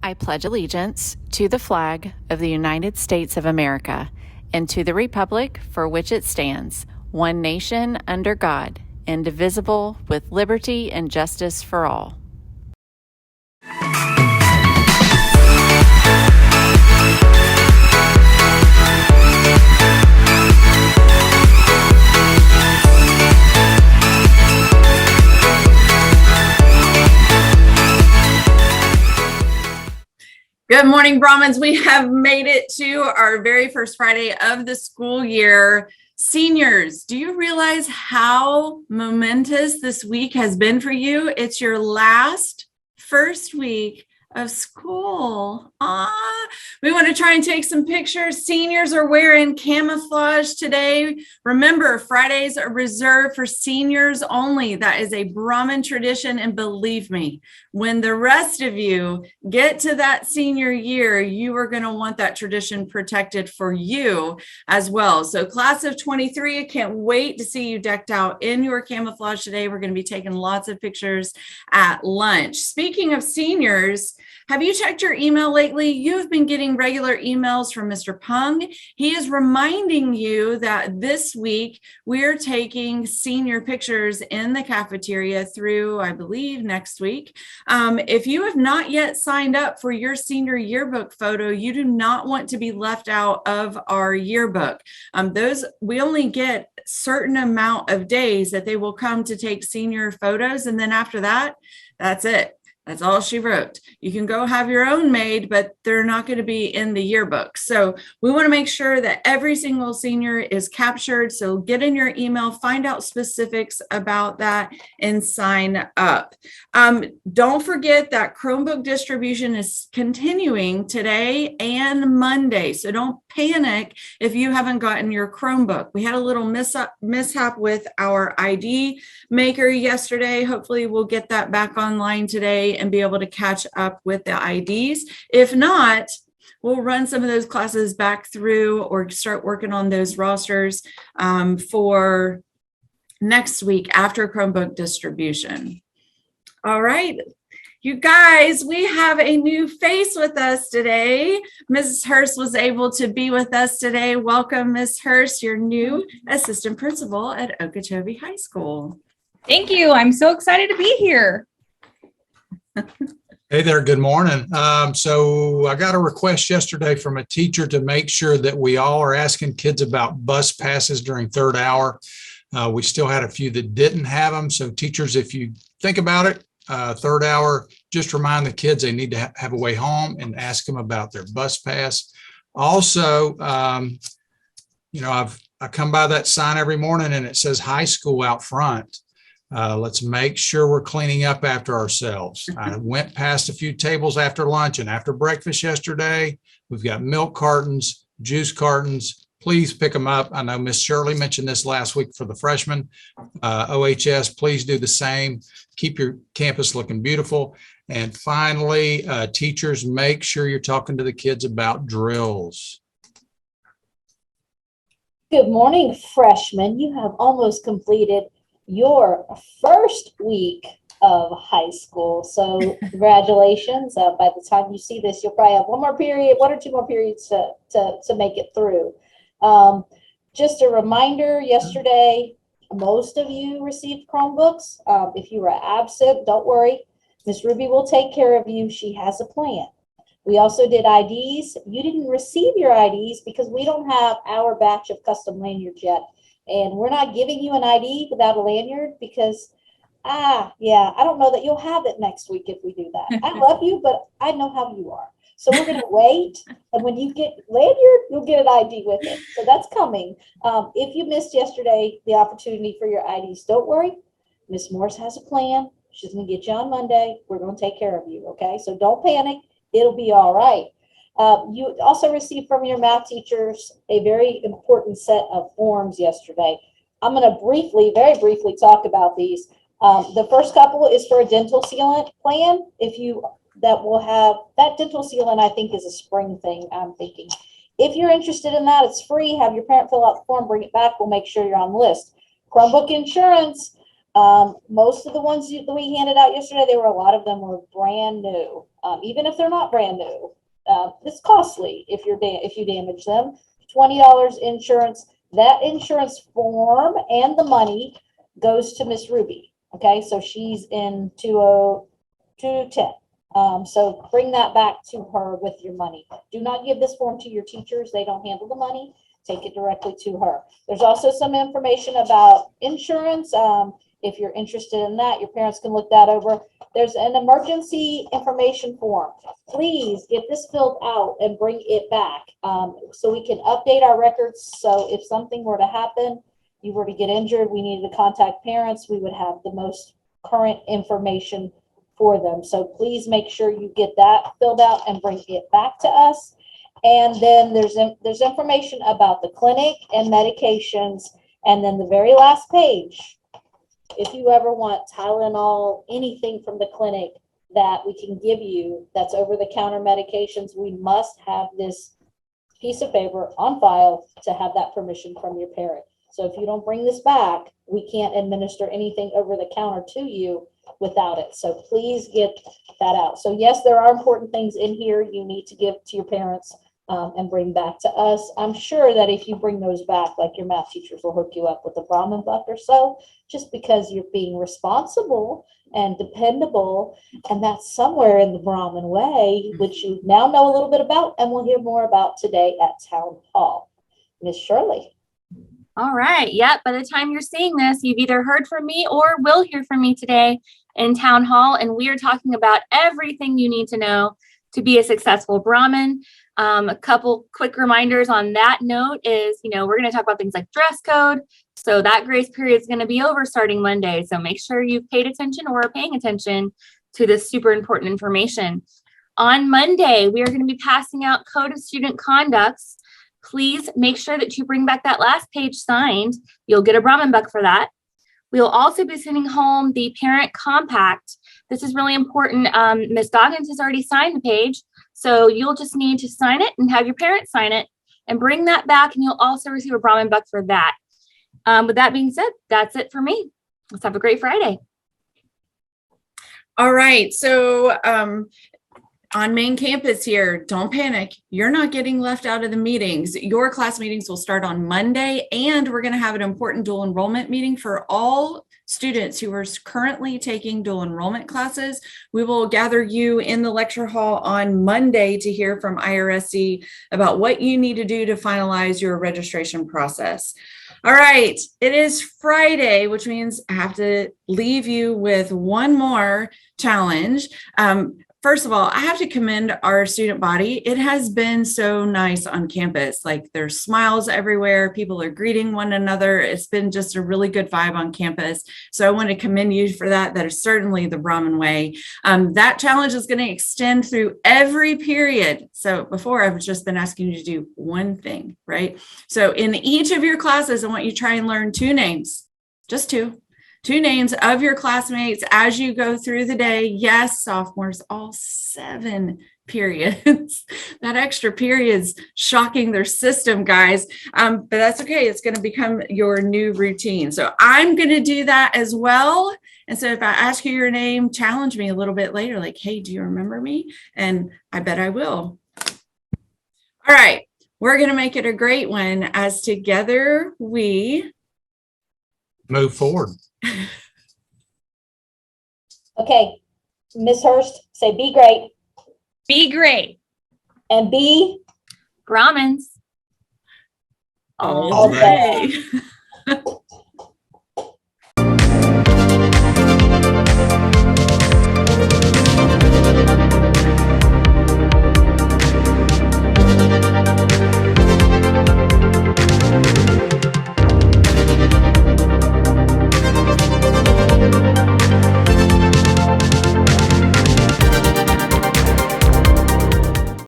I pledge allegiance to the flag of the United States of America and to the republic for which it stands, one nation under God, indivisible, with liberty and justice for all. Good morning, Brahmins. We have made it to our very first Friday of the school year. Seniors, do you realize how momentous this week has been for you? It's your first week of school. We want to try and take some pictures. Seniors are wearing camouflage today. Remember, Fridays are reserved for seniors only. That is a Brahmin tradition. And believe me, when the rest of you get to that senior year, you are going to want that tradition protected for you as well. So class of 23, I can't wait to see you decked out in your camouflage today. We're going to be taking lots of pictures at lunch. Speaking of seniors, have you checked your email lately? You've been getting regular emails from Mr. Pung. He is reminding you that this week we're taking senior pictures in the cafeteria through, I believe, next week. If you have not yet signed up for your senior yearbook photo, you do not want to be left out of our yearbook. We only get a certain amount of days that they will come to take senior photos. And then after that, that's it. That's all she wrote. You can go have your own made, but they're not going to be in the yearbook. So we want to make sure that every single senior is captured. So get in your email, find out specifics about that, and sign up. Don't forget that Chromebook distribution is continuing today and Monday. So don't panic if you haven't gotten your Chromebook. We had a little mishap with our ID maker yesterday. Hopefully we'll get that back online today and be able to catch up with the IDs. If not, we'll run some of those classes back through or start working on those rosters for next week after Chromebook distribution. All right, you guys, we have a new face with us today. Mrs. Hurst was able to be with us today. Welcome, Ms. Hurst, your new assistant principal at Okeechobee High School. Thank you. I'm so excited to be here. Hey there, good morning. So I got a request yesterday from a teacher to make sure that we all are asking kids about bus passes during third hour. We still had a few that didn't have them. So teachers, if you think about it, third hour, just remind the kids they need to have a way home and ask them about their bus pass. Also, I come by that sign every morning and it says high school out front. Let's make sure we're cleaning up after ourselves. I went past a few tables after lunch and after breakfast yesterday. We've got milk cartons, juice cartons. Please pick them up. I know Miss Shirley mentioned this last week for the freshmen. OHS, please do the same. Keep your campus looking beautiful. And finally, teachers, make sure you're talking to the kids about drills. Good morning, freshmen. You have almost completed your first week of high school. So congratulations. By the time you see this, you'll probably have one or two more periods to make it through. Just a reminder, yesterday, most of you received Chromebooks. If you were absent, don't worry. Miss Ruby will take care of you. She has a plan. We also did IDs. You didn't receive your IDs because we don't have our batch of custom lanyards yet. And we're not giving you an ID without a lanyard because, I don't know that you'll have it next week if we do that. I love you, but I know how you are. So we're going to wait. And when you get lanyard, you'll get an ID with it. So that's coming. If you missed yesterday, the opportunity for your IDs, don't worry. Miss Morris has a plan. She's going to get you on Monday. We're going to take care of you. Okay. So don't panic. It'll be all right. You also received from your math teachers a very important set of forms yesterday. I'm going to very briefly talk about these. The first couple is for a dental sealant plan. That dental sealant, I think, is a spring thing, I'm thinking. If you're interested in that, it's free. Have your parent fill out the form, bring it back. We'll make sure you're on the list. Chromebook insurance. Most of the ones that we handed out yesterday, a lot of them were brand new. even if they're not brand new. It's costly if you damage them. $20 insurance. That insurance form and the money goes to Miss Ruby. Okay, so she's in 210. So bring that back to her with your money. Do not give this form to your teachers. They don't handle the money. Take it directly to her. There's also some information about insurance. If you're interested in that, your parents can look that over. There's an emergency information form. Please get this filled out and bring it back so we can update our records. So if something were to happen, you were to get injured, we needed to contact parents, we would have the most current information for them. So please make sure you get that filled out and bring it back to us. And then there's information about the clinic and medications. And then the very last page, if you ever want Tylenol, anything from the clinic that we can give you that's over-the-counter medications, we must have this piece of paper on file to have that permission from your parent. So if you don't bring this back, we can't administer anything over the counter to you without it. So please get that out. So yes, there are important things in here you need to give to your parents and bring back to us. I'm sure that if you bring those back, like your math teachers will hook you up with a Brahmin buck or so, just because you're being responsible and dependable. And that's somewhere in the Brahmin way, which you now know a little bit about and we'll hear more about today at Town Hall. Miss Shirley. All right. Yep. By the time you're seeing this, you've either heard from me or will hear from me today in Town Hall. And we are talking about everything you need to know to be a successful Brahmin. A couple quick reminders on that note is, we're going to talk about things like dress code. So that grace period is going to be over starting Monday. So make sure you've paid attention or are paying attention to this super important information. On Monday, we are going to be passing out Code of Student Conducts. Please make sure that you bring back that last page signed. You'll get a Brahmin buck for that. We'll also be sending home the parent compact. This is really important. Ms. Goggins has already signed the page, so you'll just need to sign it and have your parents sign it and bring that back, and you'll also receive a Brahmin buck for that. With that being said, that's it for me. Let's have a great Friday. All right. So on main campus here, don't panic. You're not getting left out of the meetings. Your class meetings will start on Monday, and we're going to have an important dual enrollment meeting for all students who are currently taking dual enrollment classes. We will gather you in the lecture hall on Monday to hear from IRSC about what you need to do to finalize your registration process. All right, it is Friday, which means I have to leave you with one more challenge. First of all, I have to commend our student body. It has been so nice on campus. Like, there's smiles everywhere. People are greeting one another. It's been just a really good vibe on campus. So I want to commend you for that. That is certainly the Brahmin way. That challenge is going to extend through every period. So before, I've just been asking you to do one thing, right? So in each of your classes, I want you to try and learn 2 names, just 2 names of your classmates as you go through the day. Yes, sophomores, all 7 periods. That extra period's shocking their system, guys. But that's okay. It's going to become your new routine. So I'm going to do that as well. And so if I ask you your name, challenge me a little bit later, like, hey, do you remember me? And I bet I will. All right. We're going to make it a great one as together we move forward. Okay, Ms. Hurst, say be great. Be great. And be Brahmins. all day.